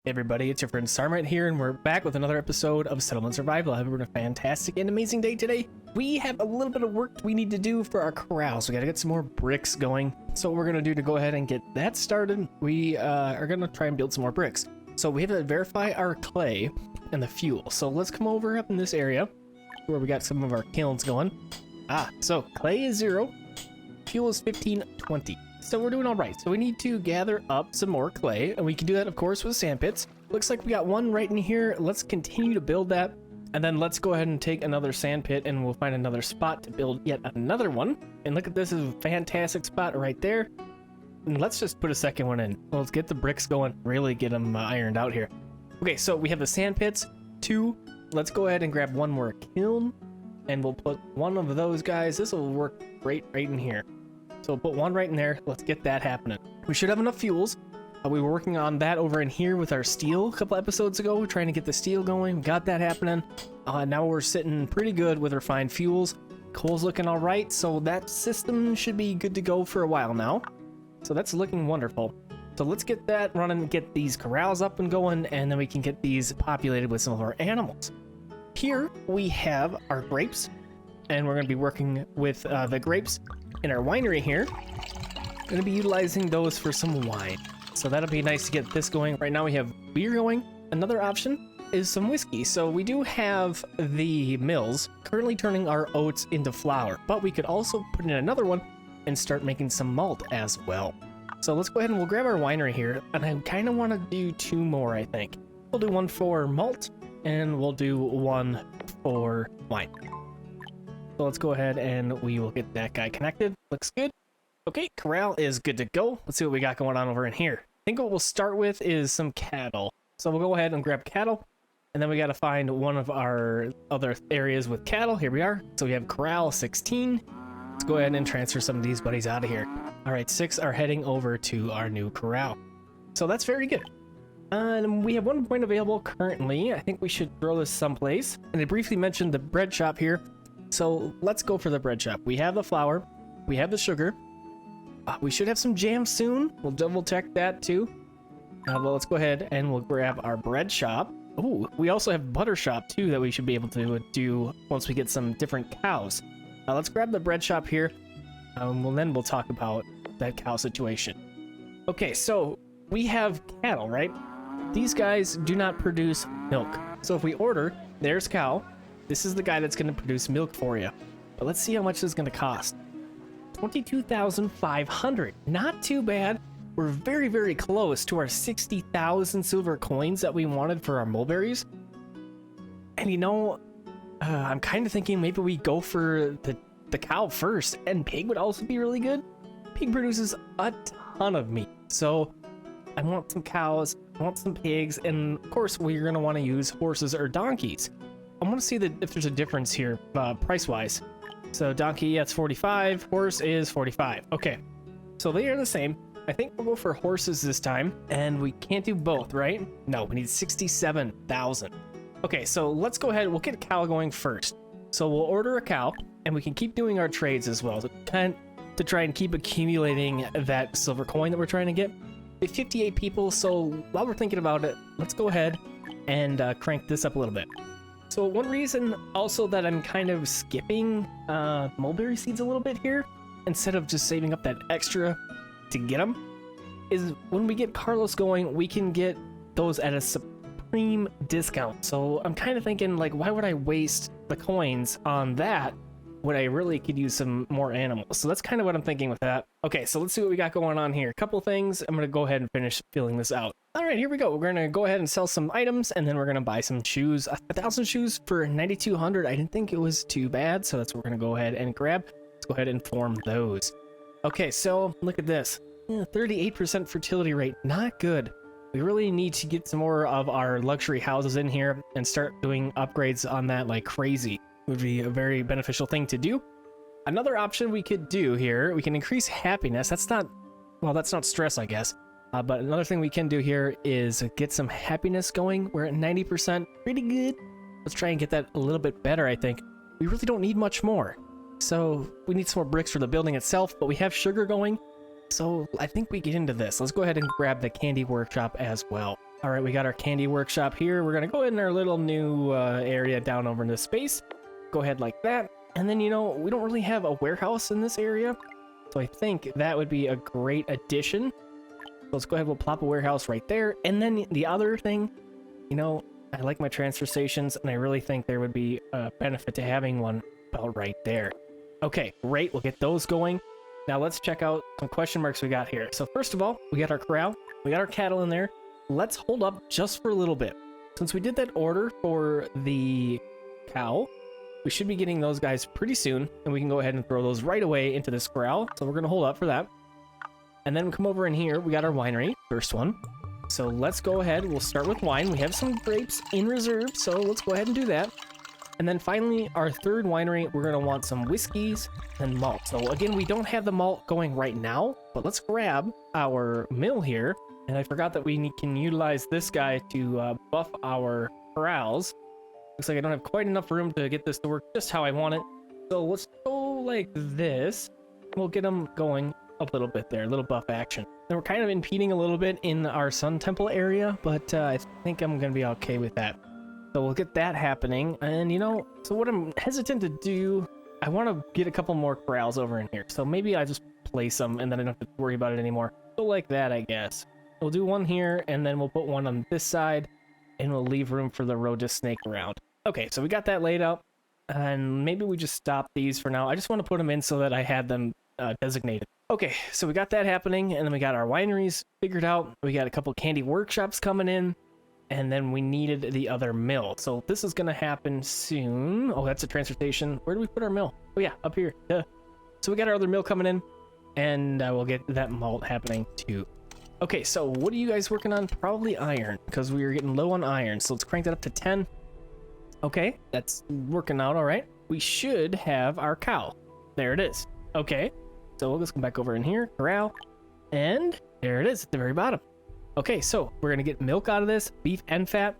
Hey everybody, it's your friend Sarmate here, and we're back with another episode of Settlement Survival. I hope we're having a fantastic and amazing day today. We have a little bit of work we need to do for our corrals. We gotta get some more bricks going. So what we're gonna do to go ahead and get that started, we are gonna try and build some more bricks. So we have to verify our clay and the fuel. So let's come over up in this area where we got some of our kilns going. So clay is 0, fuel is 1520. So we're doing all right. So we need to gather up some more clay, and we can do that, of course, with sand pits. Looks like we got one right in here. Let's continue to build that, and then let's go ahead and take another sand pit, and we'll find another spot to build yet another one. And look at this, is a fantastic spot right there. And let's just put a second one in. Let's get the bricks going, really get them ironed out here. Okay, so we have the sand pits, 2. Let's go ahead and grab one more kiln, and we'll put one of those guys. This will work great right in here. So we'll put one right in there. Let's get that happening. We should have enough fuels. We were working on that over in here with our steel a couple episodes ago, trying to get the steel going. We got that happening. Now we're sitting pretty good with refined fuels. Coal's looking all right, so that system should be good to go for a while now. So that's looking wonderful. So let's get that running, get these corrals up and going, and then we can get these populated with some of our animals. Here we have our grapes, and we're going to be working with the grapes in our winery here. I'm going to be utilizing those for some wine. So that'll be nice to get this going. Right now we have beer going. Another option is some whiskey. So we do have the mills currently turning our oats into flour, but we could also put in another one and start making some malt as well. So let's go ahead and we'll grab our winery here. And I kind of want to do 2 more, I think. We'll do one for malt and we'll do one for wine. So let's go ahead and we will get that guy connected. Looks good. Okay, corral is good to go. Let's see what we got going on over in here. I think what we'll start with is some cattle. So we'll go ahead and grab cattle, and then we got to find one of our other areas with cattle. Here we are. So we have corral 16. Let's go ahead and transfer some of these buddies out of here. All right, 6 are heading over to our new corral. So that's very good. And we have 1 point available currently. I think we should throw this someplace. And I briefly mentioned the bread shop here. So let's go for the bread shop. We have the flour, we have the sugar, we should have some jam soon. We'll double check that too. Well, let's go ahead and we'll grab our bread shop. Oh, we also have butter shop too that we should be able to do once we get some different cows. Let's grab the bread shop here. Then we'll talk about that cow situation. Okay, so we have cattle, right? These guys do not produce milk. So if we order, there's cow. This is the guy that's going to produce milk for you. But let's see how much this is going to cost. 22,500. Not too bad. We're very, very close to our 60,000 silver coins that we wanted for our mulberries. And you know, I'm kind of thinking maybe we go for the cow first. And pig would also be really good. Pig produces a ton of meat. So I want some cows, I want some pigs, and of course we're going to want to use horses or donkeys. I want to see if there's a difference here, price-wise. So donkey, that's 45. Horse is 45. Okay, so they are the same. I think we'll go for horses this time, and we can't do both, right? No, we need 67,000. Okay, so let's go ahead. We'll get a cow going first. So we'll order a cow, and we can keep doing our trades as well to try and keep accumulating that silver coin that we're trying to get. We have 58 people, so while we're thinking about it, let's go ahead and crank this up a little bit. So one reason also that I'm kind of skipping mulberry seeds a little bit here, instead of just saving up that extra to get them, is when we get Carlos going, we can get those at a supreme discount. So I'm kind of thinking, like, why would I waste the coins on that when I really could use some more animals? So that's kind of what I'm thinking with that. Okay, so let's see what we got going on here. A couple things. I'm going to go ahead and finish filling this out. All right, here we go. We're going to go ahead and sell some items, and then we're going to buy some shoes. 1,000 shoes for 9,200. I didn't think it was too bad, so that's what we're going to go ahead and grab. Let's go ahead and form those. Okay, so look at this. 38% fertility rate. Not good. We really need to get some more of our luxury houses in here and start doing upgrades on that like crazy. Would be a very beneficial thing to do. Another option we could do here, we can increase happiness. That's not stress, I guess. But another thing we can do here is get some happiness going. We're at 90%, pretty good. Let's try and get that a little bit better, I think. We really don't need much more. So we need some more bricks for the building itself, but we have sugar going. So I think we get into this. Let's go ahead and grab the candy workshop as well. All right, we got our candy workshop here. We're gonna go in our little new area down over in this space. Go ahead like that. And then, you know, we don't really have a warehouse in this area. So I think that would be a great addition. So let's go ahead, we'll plop a warehouse right there. And then the other thing, you know, I like my transfer stations, and I really think there would be a benefit to having one about right there. Okay, great, we'll get those going. Now let's check out some question marks we got here. So first of all, we got our corral, we got our cattle in there. Let's hold up just for a little bit. Since we did that order for the cow, we should be getting those guys pretty soon, and we can go ahead and throw those right away into this corral. So we're gonna hold up for that. And then come over in here, we got our winery, first one. So let's go ahead, we'll start with wine. We have some grapes in reserve, so let's go ahead and do that. And then finally, our third winery, we're gonna want some whiskeys and malt. So again, we don't have the malt going right now, but let's grab our mill here. And I forgot that we can utilize this guy to buff our corrals. Looks like I don't have quite enough room to get this to work just how I want it. So let's go like this. We'll get them going a little bit there, a little buff action. And we're kind of impeding a little bit in our Sun Temple area, but I think I'm going to be okay with that. So we'll get that happening. And, you know, so what I'm hesitant to do, I want to get a couple more corrals over in here. So maybe I just place them and then I don't have to worry about it anymore. So like that, I guess. We'll do one here, and then we'll put one on this side, and we'll leave room for the road to snake around. Okay, so we got that laid out, and maybe we just stop these for now. I just want to put them in so that I had them designated. Okay, so we got that happening, and then we got our wineries figured out. We got a couple candy workshops coming in, and then we needed the other mill. So this is going to happen soon. Oh, that's a transfer station. Where do we put our mill? Oh, yeah, up here. Duh. So we got our other mill coming in, and we'll get that malt happening too. Okay, so what are you guys working on? Probably iron, because we are getting low on iron. So let's crank that up to 10. Okay, that's working out all right. We should have our cow. There it is. Okay, so we'll just come back over in here, corral, and there it is at the very bottom. Okay, so we're going to get milk out of this, beef and fat.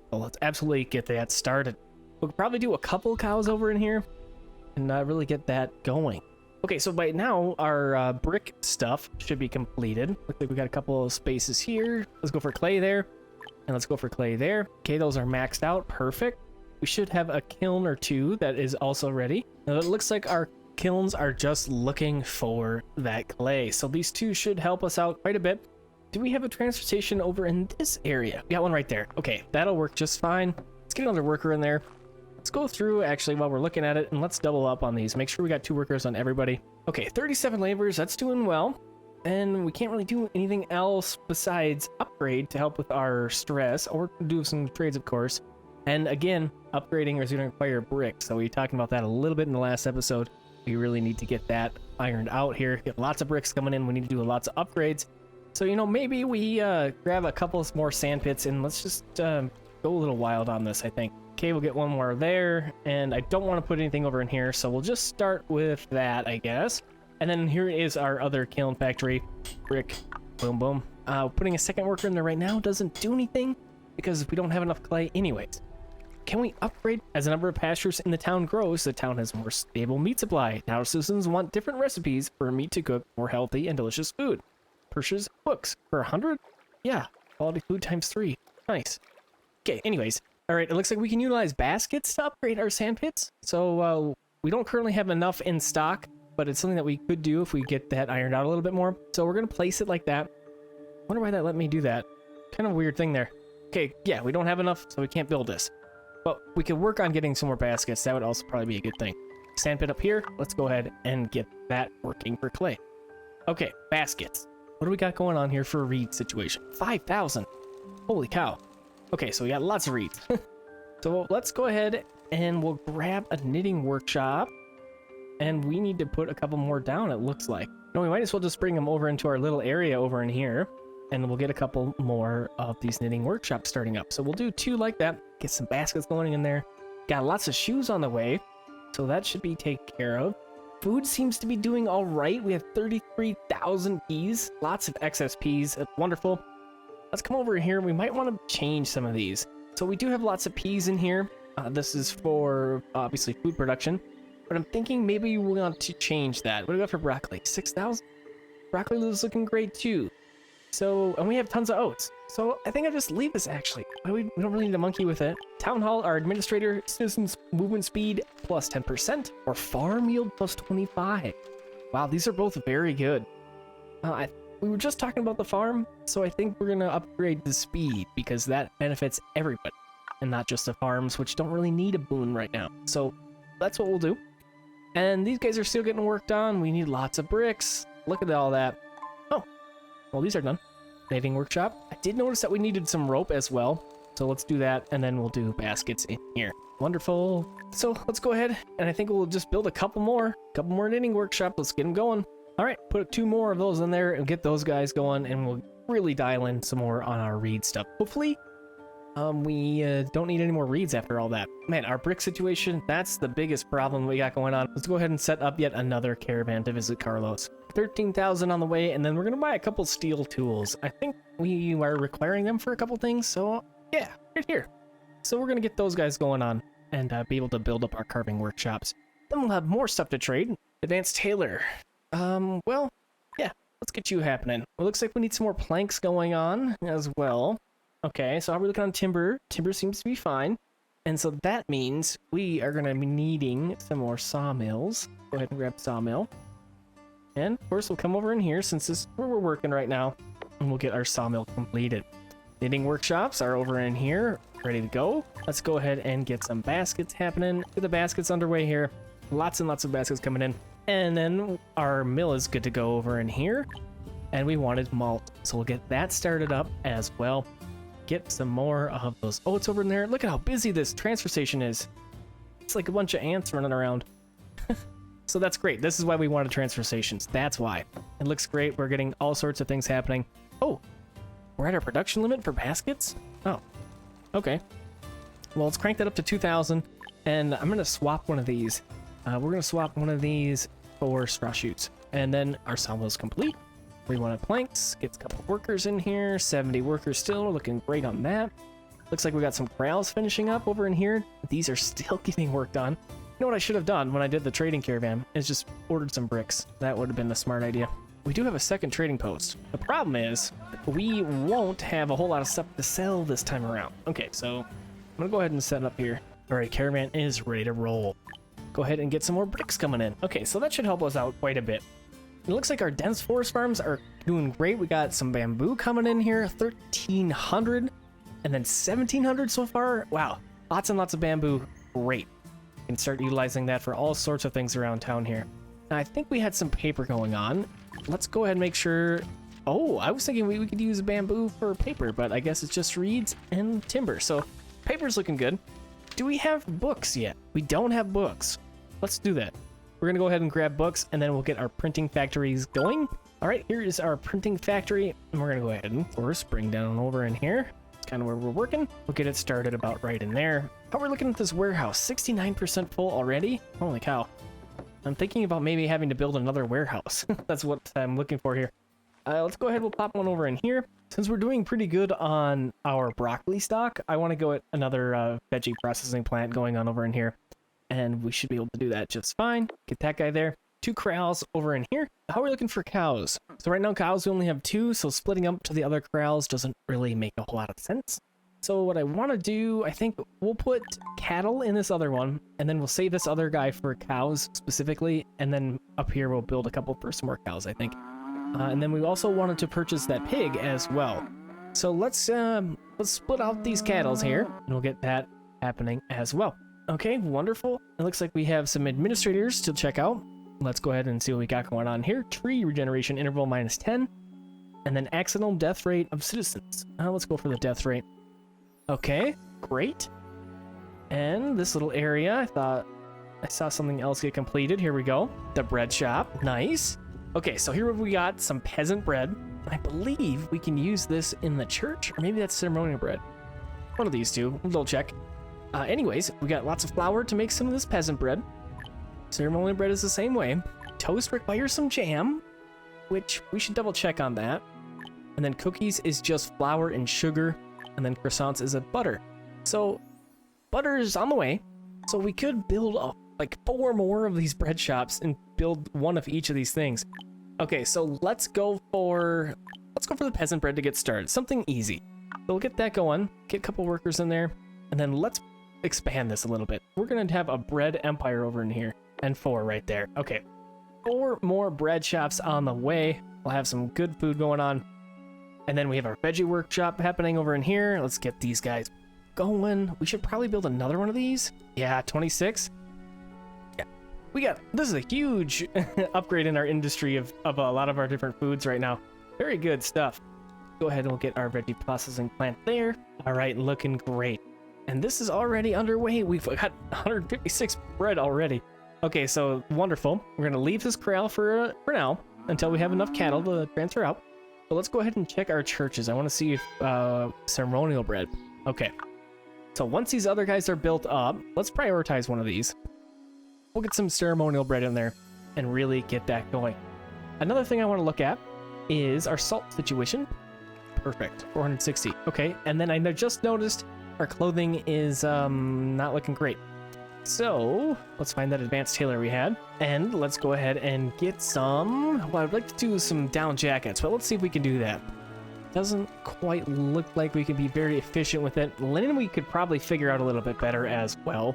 So let's absolutely get that started. We'll probably do a couple cows over in here and really get that going. Okay, so by now, our brick stuff should be completed. Looks like we got a couple of spaces here. Let's go for clay there, and let's go for clay there. Okay, those are maxed out. Perfect. We should have a kiln or two that is also ready. Now, it looks like our kilns are just looking for that clay. So these two should help us out quite a bit. Do we have a transfer station over in this area? We got one right there. Okay, that'll work just fine. Let's get another worker in there. Let's go through actually while we're looking at it, and let's double up on these. Make sure we got 2 workers on everybody. Okay, 37 laborers, that's doing well. And we can't really do anything else besides upgrade to help with our stress, or do some trades, of course. And again, upgrading is going to require bricks. So we were talking about that a little bit in the last episode. We really need to get that ironed out here. Get lots of bricks coming in. We need to do lots of upgrades. So, you know, maybe we grab a couple more sand pits, and let's just go a little wild on this, I think. Okay, we'll get one more there, and I don't want to put anything over in here, so we'll just start with that, I guess. And then here is our other kiln factory. Brick. Boom, boom. Putting a second worker in there right now doesn't do anything because we don't have enough clay anyways. Can we upgrade? As the number of pastures in the town grows, the town has more stable meat supply. Now citizens want different recipes for meat to cook more healthy and delicious food. Purchase books for 100? Yeah, quality food times 3. Nice. Okay, anyways. All right, it looks like we can utilize baskets to upgrade our sand pits. So we don't currently have enough in stock, but it's something that we could do if we get that ironed out a little bit more. So we're going to place it like that. Wonder why that let me do that. Kind of a weird thing there. Okay, yeah, we don't have enough, so we can't build this. But we could work on getting some more baskets. That would also probably be a good thing. Sand pit up here. Let's go ahead and get that working for clay. Okay, baskets. What do we got going on here for a reed situation? 5,000. Holy cow. Okay, so we got lots of reeds. So let's go ahead and we'll grab a knitting workshop. And we need to put a couple more down, it looks like. No, we might as well just bring them over into our little area over in here. And we'll get a couple more of these knitting workshops starting up. So we'll do 2 like that. Get some baskets going in there. Got lots of shoes on the way. So that should be taken care of. Food seems to be doing all right. We have 33,000 peas. Lots of excess peas. That's wonderful. Let's come over here. We might want to change some of these. So we do have lots of peas in here. This is for, obviously, food production. But I'm thinking maybe we want to change that. What do we got for broccoli? 6,000? Broccoli is looking great, too. So, and we have tons of oats. So I think I'll just leave this actually. We don't really need to monkey with it. Town Hall, our administrator, citizens movement speed plus 10%, or farm yield plus 25. Wow, these are both very good. We were just talking about the farm, so I think we're gonna upgrade the speed because that benefits everybody and not just the farms, which don't really need a boon right now. So that's what we'll do. And these guys are still getting worked on. We need lots of bricks. Look at all that. Oh, well, these are done. Knitting workshop. I did notice that we needed some rope as well. So let's do that, and then we'll do baskets in here. Wonderful. So let's go ahead, and I think we'll just build a couple more knitting workshop. Let's get them going. All right, put 2 more of those in there and get those guys going, and we'll really dial in some more on our reed stuff. Hopefully, we don't need any more reeds after all that. Man, our brick situation, that's the biggest problem we got going on. Let's go ahead and set up yet another caravan to visit Carlos. 13,000 on the way, and then we're gonna buy a couple steel tools. I think we are requiring them for a couple things, so yeah, right here. So we're gonna get those guys going on and be able to build up our carving workshops. Then we'll have more stuff to trade. Advanced tailor. Well, yeah, let's get you happening. It looks like we need some more planks going on as well. Okay, so how are we looking on timber? Timber seems to be fine. And so that means we are gonna be needing some more sawmills. Go ahead and grab sawmill. And of course we'll come over in here since this is where we're working right now, and we'll get our sawmill completed. Knitting workshops are over in here, ready to go. Let's go ahead and get some baskets happening. Get the baskets underway here. Lots and lots of baskets coming in. And then our mill is good to go over in here. And we wanted malt, so we'll get that started up as well. Get some more of those oats over in there. Look at how busy this transfer station is. It's like a bunch of ants running around. So that's great. This is why we wanted transfer stations. That's why. It looks great. We're getting all sorts of things happening. Oh, we're at our production limit for baskets? Oh, okay. Well, let's crank that up to 2,000. And I'm going to swap one of these. We're going to swap one of these for straw shoots. And then our sawmill is complete. We wanted planks. Get a couple workers in here. 70 workers still. Looking great on that. Looks like we got some corrals finishing up over in here. These are still getting worked on. You know what I should have done when I did the trading caravan is just ordered some bricks. That would have been a smart idea. We do have a second trading post. The problem is we won't have a whole lot of stuff to sell this time around. Okay, so I'm gonna go ahead and set it up here. All right, caravan is ready to roll. Go ahead and get some more bricks coming in. Okay, so that should help us out quite a bit. It looks like our dense forest farms are doing great. We got some bamboo coming in here, 1,300, and then 1,700 so far. Wow, lots and lots of bamboo. Great. We can start utilizing that for all sorts of things around town here. Now, I think we had some paper going on. Let's go ahead and make sure. Oh, I was thinking we could use bamboo for paper, but I guess it's just reeds and timber. So paper's looking good. Do we have books yet? We don't have books. Let's do that. We're gonna go ahead and grab books, and then we'll get our printing factories going. All right, here is our printing factory, and we're gonna go ahead and, of course, bring down over in here. It's kind of where we're working. We'll get it started about right in there. How are we looking at this warehouse? 69% full already? Holy cow. I'm thinking about maybe having to build another warehouse. That's what I'm looking for here. Let's go ahead, we'll pop one over in here. Since we're doing pretty good on our broccoli stock, I want to go at another veggie processing plant going on over in here. And we should be able to do that just fine. Get that guy there. 2 corrals over in here. How are we looking for cows? So right now cows, we only have 2, so splitting up to the other corrals doesn't really make a whole lot of sense. So what I want to do, I think we'll put cattle in this other one, and then we'll save this other guy for cows specifically, and then up here we'll build a couple for some more cows, I think. And then we also wanted to purchase that pig as well. So let's split out these cattles here, and we'll get that happening as well. Okay, wonderful. It looks like we have some administrators to check out. Let's go ahead and see what we got going on here. Tree regeneration interval -10, and then accidental death rate of citizens. Let's go for the death rate. Okay, great. And this little area, I thought I saw something else get completed. Here we go. The bread shop. Nice. Okay, so here we got some peasant bread. I believe we can use this in the church, or maybe that's ceremonial bread. One of these two. We'll double check. Anyways, we got lots of flour to make some of this peasant bread. Ceremonial bread is the same way. Toast requires some jam, which we should double check on that. And then cookies is just flour and sugar. And then croissants is a butter. So butter is on the way. So we could build like 4 more of these bread shops and build one of each of these things. Okay, so let's go for let's go for the peasant bread to get started. Something easy. So we'll get that going, get a couple workers in there, and then let's expand this a little bit. We're gonna have a bread empire over in here, and 4 right there. Okay, 4 more bread shops on the way. We'll have some good food going on. And then we have our veggie workshop happening over in here. Let's get these guys going. We should probably build another one of these. Yeah, 26. Yeah, this is a huge upgrade in our industry of a lot of our different foods right now. Very good stuff. Go ahead and we'll get our veggie processing plant there. All right, looking great. And this is already underway. We've got 156 bread already. Okay, so wonderful. We're gonna leave this corral for now until we have enough cattle to transfer out. So let's go ahead and check our churches. I want to see if ceremonial bread. Okay. So once these other guys are built up, let's prioritize one of these. We'll get some ceremonial bread in there and really get that going. Another thing I want to look at is our salt situation. Perfect. 460. Okay. And then I just noticed our clothing is not looking great. So let's find that advanced tailor we had, and let's go ahead and get some. Well, I'd like to do some down jackets, but let's see if we can do that. Doesn't quite look like we can be very efficient with it. Linen we could probably figure out a little bit better as well.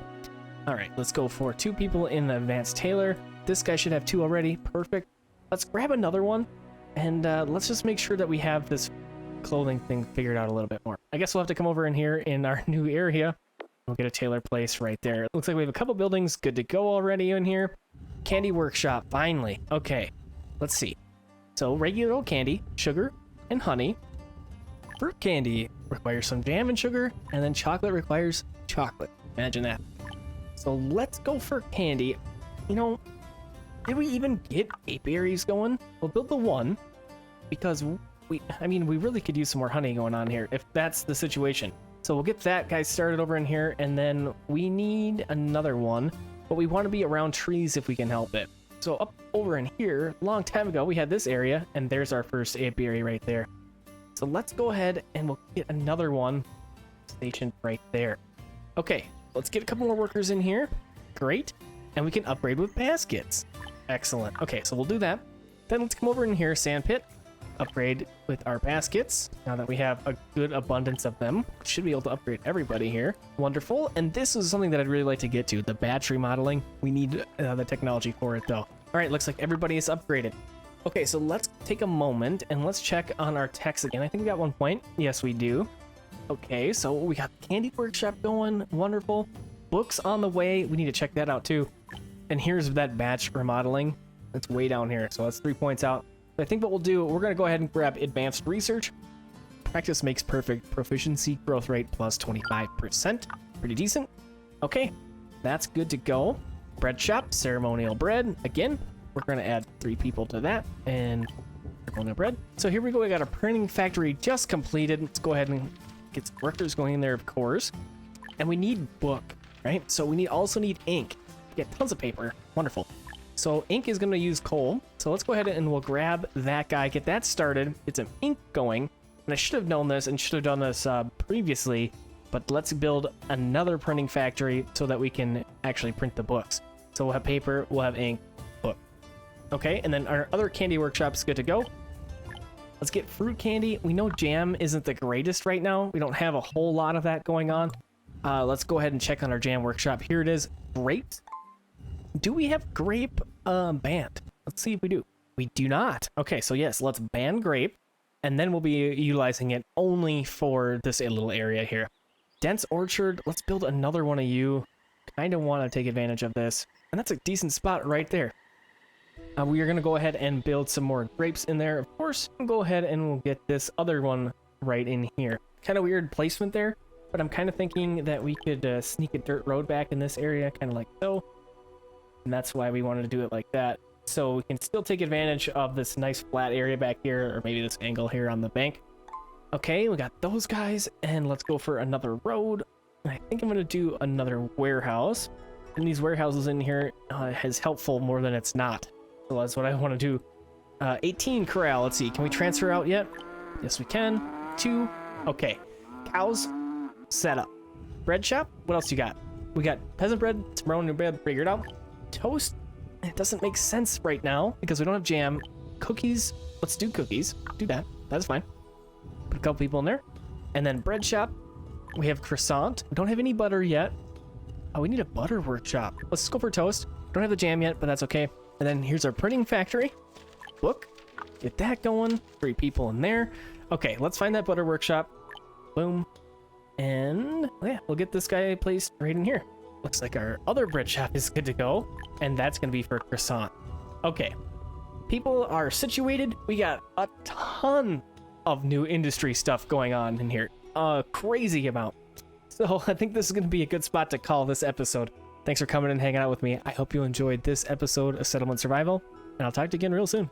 All right, let's go for 2 people in the advanced tailor. This guy should have 2 already. Perfect. Let's grab another one, and let's just make sure that we have this clothing thing figured out a little bit more. I guess we'll have to come over in here in our new area. We'll get a tailor place right there. Looks like we have a couple buildings good to go already in here. Candy workshop, finally. Okay, let's see. So regular old candy, sugar, and honey. Fruit candy requires some jam and sugar, and then chocolate requires chocolate. Imagine that. So let's go for candy. You know, did we even get apiaries going? We'll build the one, because we really could use some more honey going on here, if that's the situation. So we'll get that guy started over in here, and then we need another one, but we want to be around trees if we can help it. So up over in here, a long time ago, we had this area, and there's our first apiary right there. So let's go ahead and we'll get another one stationed right there. Okay, let's get a couple more workers in here. Great. And we can upgrade with baskets. Excellent. Okay, so we'll do that. Then let's come over in here, sandpit. Upgrade with our baskets. Now that we have a good abundance of them, should be able to upgrade everybody here. Wonderful. And this is something that I'd really like to get to, the battery modeling. We need the technology for it though. All right, looks like everybody is upgraded. Okay, so let's take a moment and let's check on our techs again. I think we got 1 point. Yes, we do. Okay, so we got candy workshop going. Wonderful. Books on the way. We need to check that out too. And here's that batch remodeling. It's way down here, so that's 3 points out. I think what we'll do, we're going to go ahead and grab advanced research. Practice makes perfect. Proficiency growth rate plus 25%. Pretty decent. Okay, that's good to go. Bread shop, ceremonial bread. Again, we're going to add 3 people to that. And ceremonial bread. So here we go. We got our printing factory just completed. Let's go ahead and get some workers going in there, of course. And we need book, right? So we also need ink. Get tons of paper. Wonderful. So ink is going to use coal. So let's go ahead and we'll grab that guy, get that started, get some ink going. And I should have known this and should have done this previously, but let's build another printing factory so that we can actually print the books. So we'll have paper, we'll have ink, book. Okay, and then our other candy workshop is good to go. Let's get fruit candy. We know jam isn't the greatest right now. We don't have a whole lot of that going on. Let's go ahead and check on our jam workshop. Here it is. Grapes. Do we have grape banned? Let's see if we do. We do not. Okay, so yes, let's ban grape, and then we'll be utilizing it only for this little area here. Dense orchard. Let's build another one of you. Kind of want to take advantage of this, and that's a decent spot right there. We are going to go ahead and build some more grapes in there. Of course, we'll go ahead and we'll get this other one right in here. Kind of weird placement there, but I'm kind of thinking that we could sneak a dirt road back in this area, kind of like so. And that's why we wanted to do it like that. So we can still take advantage of this nice flat area back here, or maybe this angle here on the bank. Okay, we got those guys, and let's go for another road. I think I'm going to do another warehouse. And these warehouses in here is helpful more than it's not. So that's what I want to do. 18 corral, let's see. Can we transfer out yet? Yes, we can. 2. Okay. Cows, set up. Bread shop, what else you got? We got peasant bread, ceremonial bread figured out. Toast, it doesn't make sense right now because we don't have jam. Cookies, let's do cookies. Do that. That's fine. Put a couple people in there. And then bread shop. We have croissant. We don't have any butter yet. Oh, we need a butter workshop. Let's go for toast. Don't have the jam yet, but that's okay. And then here's our printing factory. Book. Get that going. 3 people in there. Okay, let's find that butter workshop. Boom. And yeah, we'll get this guy placed right in here. Looks like our other bread shop is good to go. And that's going to be for croissant. Okay. People are situated. We got a ton of new industry stuff going on in here. A crazy amount. So I think this is going to be a good spot to call this episode. Thanks for coming and hanging out with me. I hope you enjoyed this episode of Settlement Survival, and I'll talk to you again real soon.